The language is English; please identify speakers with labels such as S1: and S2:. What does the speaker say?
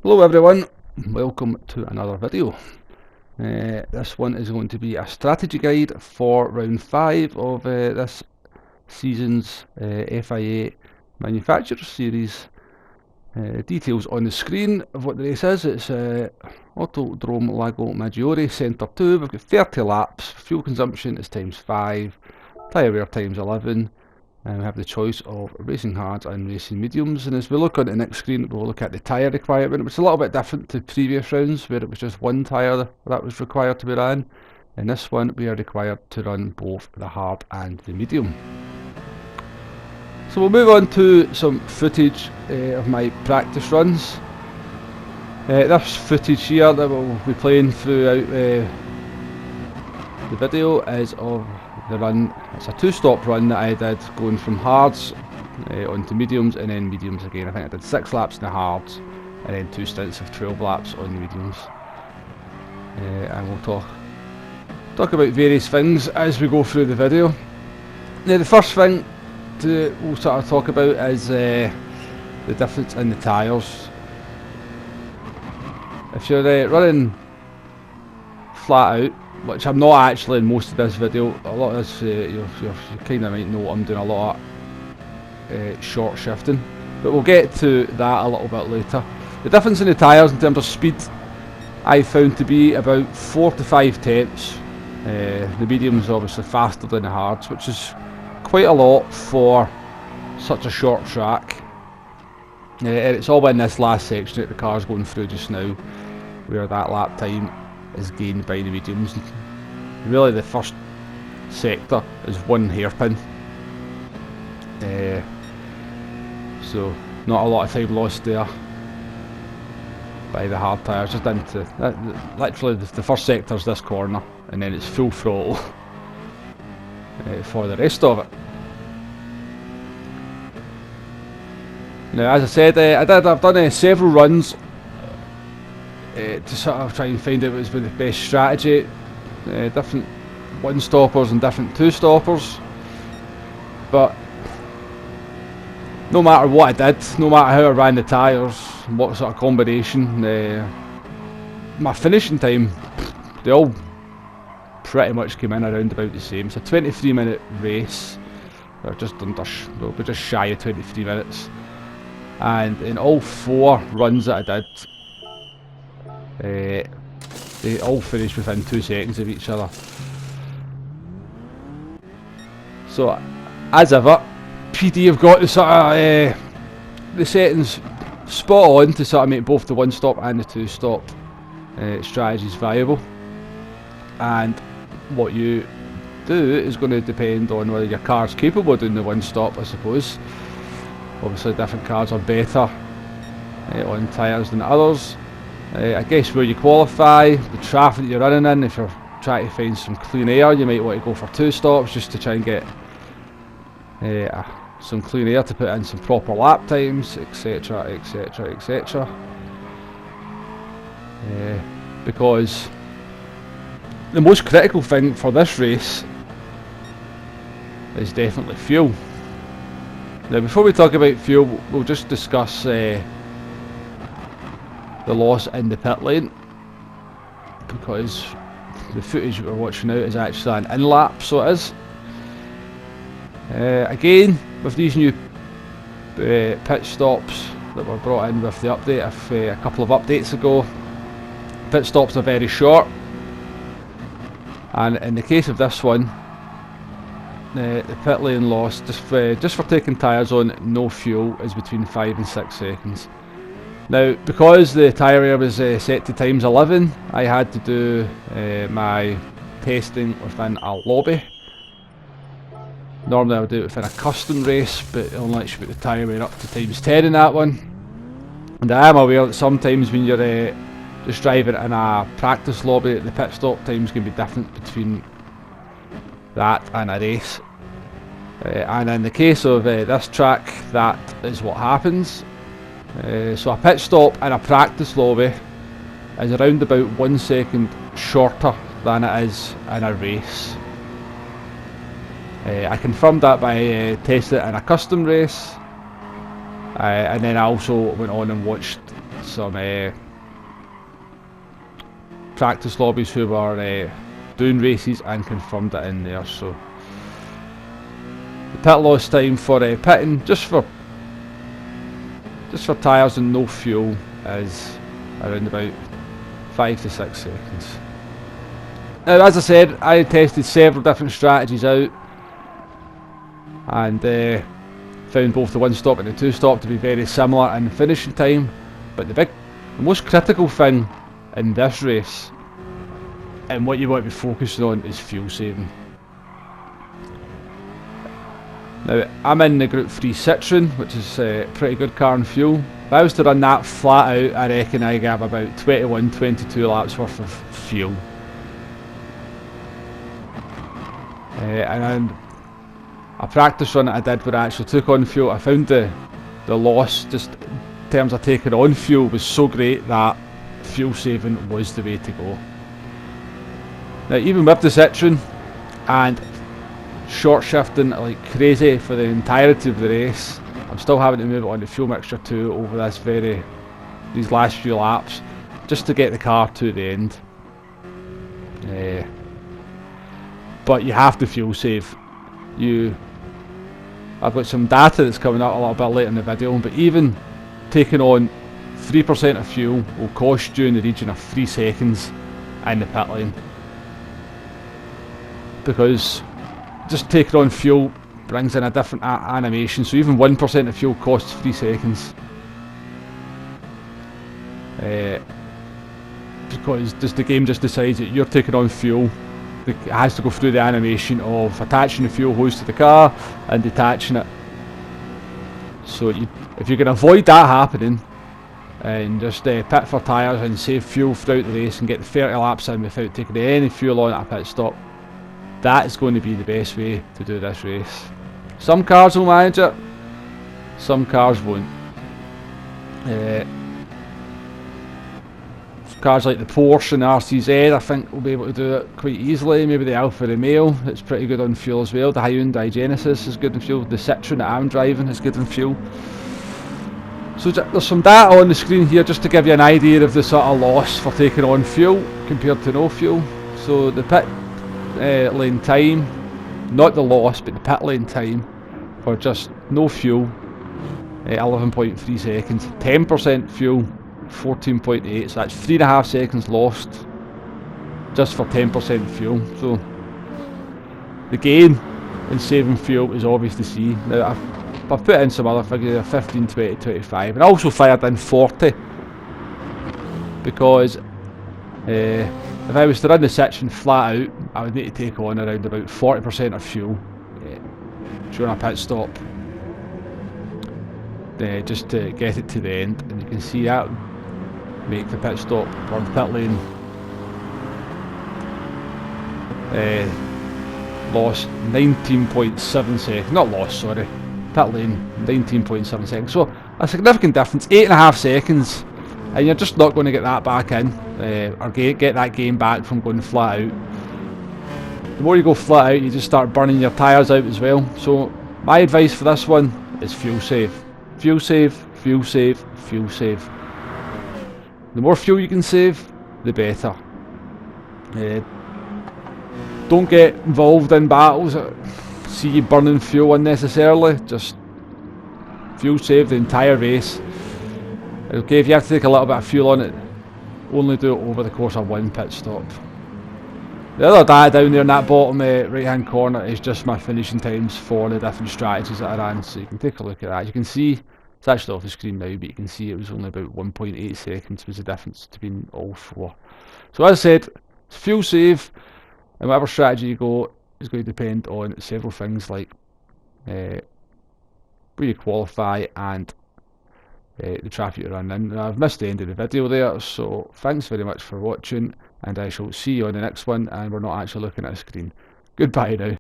S1: Hello everyone, welcome to another video. This one is going to be a strategy guide for round 5 of this season's FIA Manufacturers series. Details on the screen of what the race is. It's Autodrome Maggiore Center 2. We've got 30 laps, fuel consumption is times 5, tyre wear times 11. And we have the choice of racing hards and racing mediums, and as we look on the next screen we'll look at the tyre requirement, which is a little bit different to previous rounds where it was just one tyre that was required to be run. In this one we are required to run both the hard and the medium. So we'll move on to some footage of my practice runs. This footage here that we'll be playing throughout the video is of the run. It's a 2-stop run that I did, going from hards onto mediums and then mediums again. I think I did 6 laps in the hards and then 2 stints of 12 laps on the mediums. And we'll talk about various things as we go through the video. Now the first thing we'll sort of talk about is the difference in the tyres. If you're running flat out, which I'm not actually in most of this video, a lot of this you kind of might know I'm doing a lot of short shifting, but we'll get to that a little bit later. The difference in the tyres in terms of speed I found to be about 4 to 5 tenths. The mediums obviously faster than the hards, which is quite a lot for such a short track. And it's all in this last section that the car's going through just now, where that lap time is gained by the mediums. Really the first sector is 1 hairpin, so not a lot of time lost there by the hard tyres. Just into literally the first sector is this corner, and then it's full throttle for the rest of it. Now, as I said, I've done several runs to sort of try and find out what's been the best strategy. Different 1-stoppers and different 2-stoppers, but no matter what I did, no matter how I ran the tyres, what sort of combination, my finishing time, they all pretty much came in around about the same. It's a 23-minute race. They're just they'll be just shy of 23 minutes, and in all 4 runs that I did, they all finished within 2 seconds of each other. So, as ever, PD have got the sort of the settings spot on to sort of make both the 1-stop and the 2-stop strategies viable. And what you do is going to depend on whether your car's capable of doing the 1-stop, I suppose. Obviously, different cars are better on tyres than others. I guess where you qualify, the traffic you're running in. If you're trying to find some clean air, you might want to go for 2 stops just to try and get some clean air to put in some proper lap times, etc, etc, etc. Because the most critical thing for this race is definitely fuel. Now, before we talk about fuel, we'll just discuss the loss in the pit lane, because the footage we're watching now is actually an in-lap, so it is. Again, with these new pit stops that were brought in with the update a couple of updates ago, pit stops are very short, and in the case of this one, the pit lane loss just for taking tyres on no fuel is between 5 and 6 seconds. Now, because the tyre wear was set to times 11, I had to do my testing within a lobby. Normally I would do it within a custom race, but it'll let you put the tyre wear up to times 10 in that one. And I am aware that sometimes when you're just driving in a practice lobby, the pit stop times can be different between that and a race. And in the case of this track, that is what happens. So a pit stop in a practice lobby is around about 1 second shorter than it is in a race. I confirmed that by testing it in a custom race, and then I also went on and watched some practice lobbies who were doing races and confirmed it in there. So the pit loss time for pitting just for tyres and no fuel is around about 5 to 6 seconds. Now, as I said, I tested several different strategies out and found both the 1-stop and the 2-stop to be very similar in finishing time, but the most critical thing in this race and what you want to be focusing on is fuel saving. Now, I'm in the Group 3 Citroen, which is a pretty good car and fuel. If I was to run that flat out, I reckon I have about 21-22 laps worth of fuel. And a practice run that I did where I actually took on fuel, I found the loss just in terms of taking on fuel was so great that fuel saving was the way to go. Now, even with the Citroen and short shifting like crazy for the entirety of the race, I'm still having to move it on to fuel mixture 2 over these last few laps just to get the car to the end. But you have to fuel save. I've got some data that's coming up a little bit later in the video, but even taking on 3% of fuel will cost you in the region of 3 seconds in the pit lane, because just taking on fuel brings in a different animation. So even 1% of fuel costs 3 seconds, because the game just decides that you're taking on fuel. It has to go through the animation of attaching the fuel hose to the car and detaching it. So if you can avoid that happening and just pit for tyres and save fuel throughout the race and get the 30 laps in without taking any fuel on at a pit stop, that is going to be the best way to do this race. Some cars will manage it, some cars won't. Cars like the Porsche and the RCZ, I think, will be able to do it quite easily. Maybe the Alfa Romeo, it's pretty good on fuel as well. The Hyundai Genesis is good on fuel. The Citroen that I'm driving is good on fuel. So there's some data on the screen here just to give you an idea of the sort of loss for taking on fuel compared to no fuel. So the pit lane time, not the loss, but the pit lane time for just no fuel, 11.3 seconds. 10% fuel, 14.8, so that's 3.5 seconds lost just for 10% fuel. So the gain in saving fuel is obvious to see. Now I've put in some other figures, 15, 20, 25, and I also fired in 40 because if I was to run the Citroen flat out, I would need to take on around about 40% of fuel during a pit stop just to get it to the end, and you can see that make the pit stop or the pit lane lost 19.7 seconds, not lost, sorry, pit lane 19.7 seconds, so a significant difference, 8.5 seconds, and you're just not going to get that back in, or get that gain back from going flat out. The more you go flat out, you just start burning your tyres out as well. So my advice for this one is fuel save. Fuel save, fuel save, fuel save. The more fuel you can save, the better. Don't get involved in battles that see you burning fuel unnecessarily. Just fuel save the entire race. Okay, if you have to take a little bit of fuel on it, only do it over the course of one pit stop. The other data down there in that bottom right hand corner is just my finishing times for the different strategies that I ran, so you can take a look at that. You can see, it's actually off the screen now, but you can see it was only about 1.8 seconds was the difference between all four. So as I said, fuel save, and whatever strategy you go is going to depend on several things like where you qualify and the traffic you're running. Now, I've missed the end of the video there, so thanks very much for watching, and I shall see you on the next one, and we're not actually looking at a screen. Goodbye now.